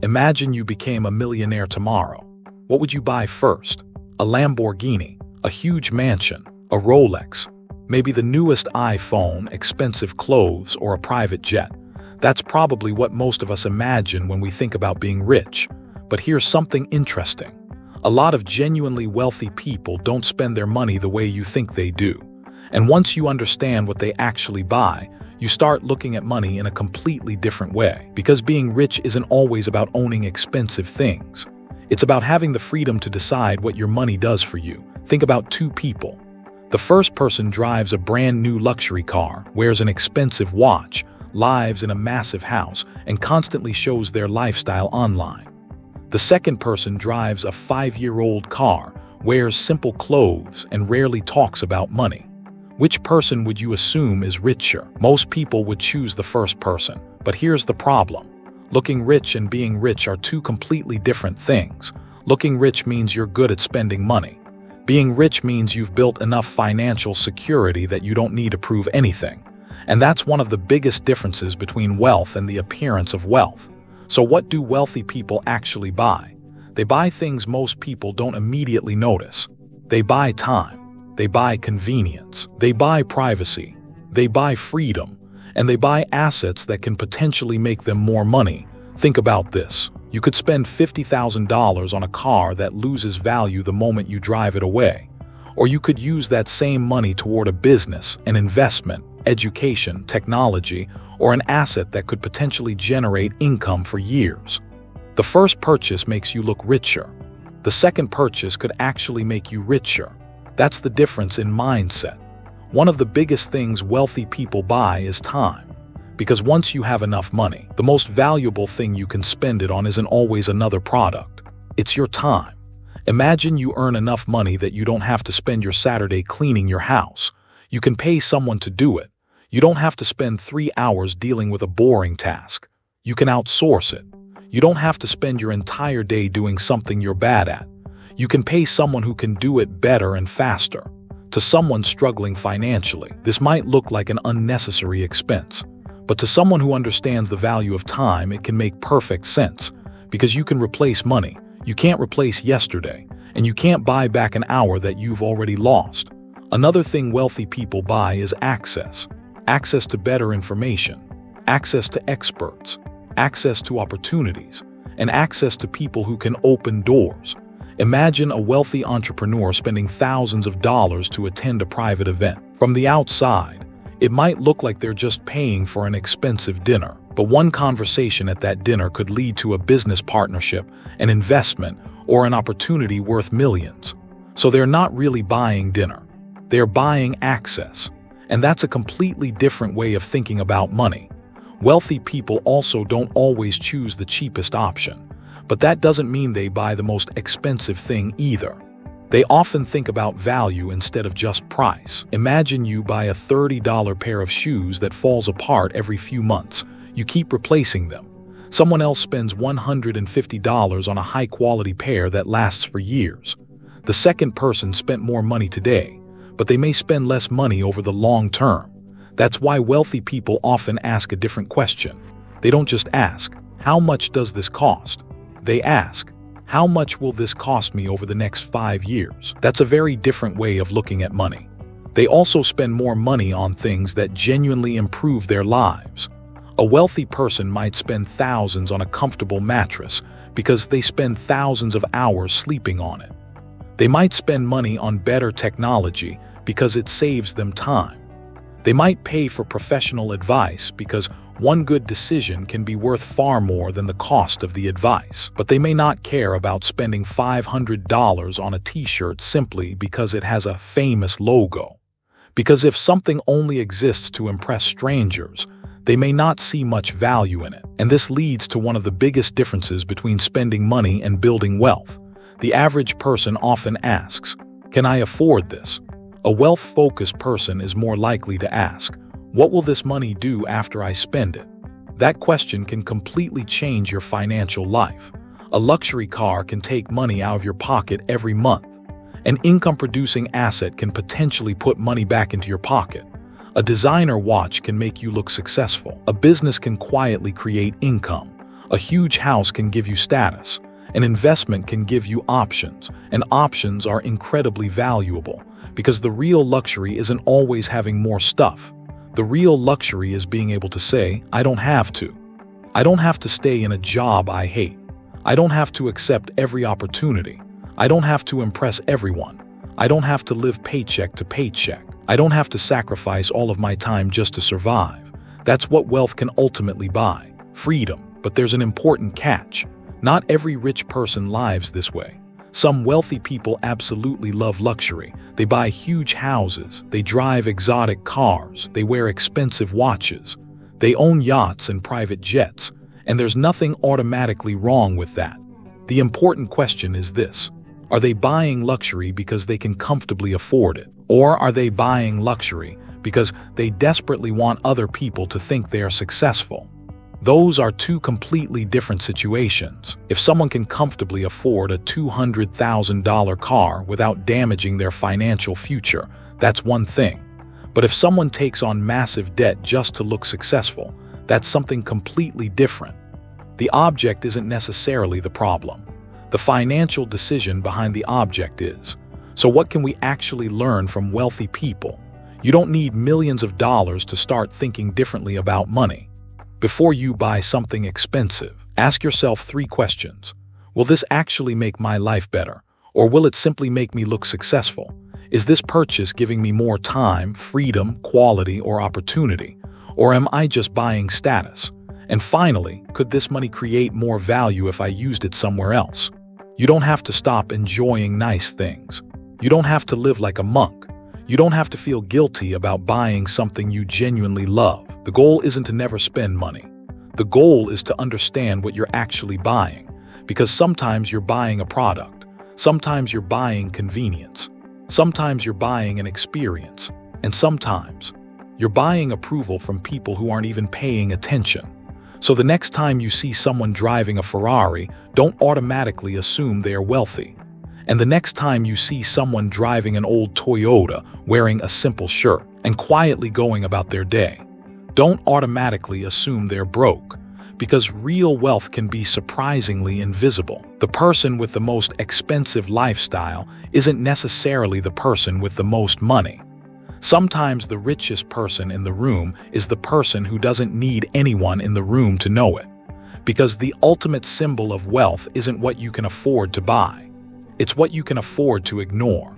Imagine you became a millionaire tomorrow. What would you buy first? A Lamborghini, a huge mansion, a Rolex, maybe the newest iPhone, expensive clothes, or a private jet. That's probably what most of us imagine when we think about being rich. But here's something interesting. A lot of genuinely wealthy people don't spend their money the way you think they do. And once you understand what they actually buy, you start looking at money in a completely different way. Because being rich isn't always about owning expensive things. It's about having the freedom to decide what your money does for you. Think about two people. The first person drives a brand new luxury car, wears an expensive watch, lives in a massive house, and constantly shows their lifestyle online. The second person drives a 5-year-old car, wears simple clothes, and rarely talks about money. Which person would you assume is richer? Most people would choose the first person. But here's the problem. Looking rich and being rich are two completely different things. Looking rich means you're good at spending money. Being rich means you've built enough financial security that you don't need to prove anything. And that's one of the biggest differences between wealth and the appearance of wealth. So what do wealthy people actually buy? They buy things most people don't immediately notice. They buy time. They buy convenience. They buy privacy. They buy freedom. And they buy assets that can potentially make them more money. Think about this. You could spend $50,000 on a car that loses value the moment you drive it away. Or you could use that same money toward a business, an investment, education, technology, or an asset that could potentially generate income for years. The first purchase makes you look richer. The second purchase could actually make you richer. That's the difference in mindset. One of the biggest things wealthy people buy is time. Because once you have enough money, the most valuable thing you can spend it on isn't always another product. It's your time. Imagine you earn enough money that you don't have to spend your Saturday cleaning your house. You can pay someone to do it. You don't have to spend 3 hours dealing with a boring task. You can outsource it. You don't have to spend your entire day doing something you're bad at. You can pay someone who can do it better and faster. To someone struggling financially, this might look like an unnecessary expense. But to someone who understands the value of time, it can make perfect sense. Because you can replace money. You can't replace yesterday. And you can't buy back an hour that you've already lost. Another thing wealthy people buy is access. Access to better information. Access to experts. Access to opportunities. And access to people who can open doors. Imagine a wealthy entrepreneur spending thousands of dollars to attend a private event. From the outside, it might look like they're just paying for an expensive dinner, but one conversation at that dinner could lead to a business partnership, an investment, or an opportunity worth millions. So they're not really buying dinner. They're buying access. And that's a completely different way of thinking about money. Wealthy people also don't always choose the cheapest option. But that doesn't mean they buy the most expensive thing either. They often think about value instead of just price. Imagine you buy a $30 pair of shoes that falls apart every few months. You keep replacing them. Someone else spends $150 on a high-quality pair that lasts for years. The second person spent more money today, but they may spend less money over the long term. That's why wealthy people often ask a different question. They don't just ask, "How much does this cost?" They ask, "How much will this cost me over the next 5 years?" That's a very different way of looking at money. They also spend more money on things that genuinely improve their lives. A wealthy person might spend thousands on a comfortable mattress because they spend thousands of hours sleeping on it. They might spend money on better technology because it saves them time. They might pay for professional advice because one good decision can be worth far more than the cost of the advice. But they may not care about spending $500 on a t-shirt simply because it has a famous logo. Because if something only exists to impress strangers, they may not see much value in it. And this leads to one of the biggest differences between spending money and building wealth. The average person often asks, "Can I afford this?" A wealth-focused person is more likely to ask, "What will this money do after I spend it?" That question can completely change your financial life. A luxury car can take money out of your pocket every month. An income-producing asset can potentially put money back into your pocket. A designer watch can make you look successful. A business can quietly create income. A huge house can give you status. An investment can give you options, and options are incredibly valuable because the real luxury isn't always having more stuff. The real luxury is being able to say, I don't have to. I don't have to stay in a job I hate. I don't have to accept every opportunity. I don't have to impress everyone. I don't have to live paycheck to paycheck. I don't have to sacrifice all of my time just to survive. That's what wealth can ultimately buy, freedom. But there's an important catch. Not every rich person lives this way. Some wealthy people absolutely love luxury. They buy huge houses, they drive exotic cars, they wear expensive watches, they own yachts and private jets, and there's nothing automatically wrong with that. The important question is this: are they buying luxury because they can comfortably afford it? Or are they buying luxury because they desperately want other people to think they are successful? Those are two completely different situations. If someone can comfortably afford a $200,000 car without damaging their financial future, that's one thing. But if someone takes on massive debt just to look successful, that's something completely different. The object isn't necessarily the problem. The financial decision behind the object is. So what can we actually learn from wealthy people? You don't need millions of dollars to start thinking differently about money. Before you buy something expensive, ask yourself 3 questions. Will this actually make my life better? Or will it simply make me look successful? Is this purchase giving me more time, freedom, quality, or opportunity? Or am I just buying status? And finally, could this money create more value if I used it somewhere else? You don't have to stop enjoying nice things. You don't have to live like a monk. You don't have to feel guilty about buying something you genuinely love. The goal isn't to never spend money. The goal is to understand what you're actually buying, because sometimes you're buying a product, sometimes you're buying convenience, sometimes you're buying an experience, and sometimes you're buying approval from people who aren't even paying attention. So the next time you see someone driving a Ferrari, don't automatically assume they are wealthy. And the next time you see someone driving an old Toyota, wearing a simple shirt, and quietly going about their day, don't automatically assume they're broke, because real wealth can be surprisingly invisible. The person with the most expensive lifestyle isn't necessarily the person with the most money. Sometimes the richest person in the room is the person who doesn't need anyone in the room to know it, because the ultimate symbol of wealth isn't what you can afford to buy. It's what you can afford to ignore.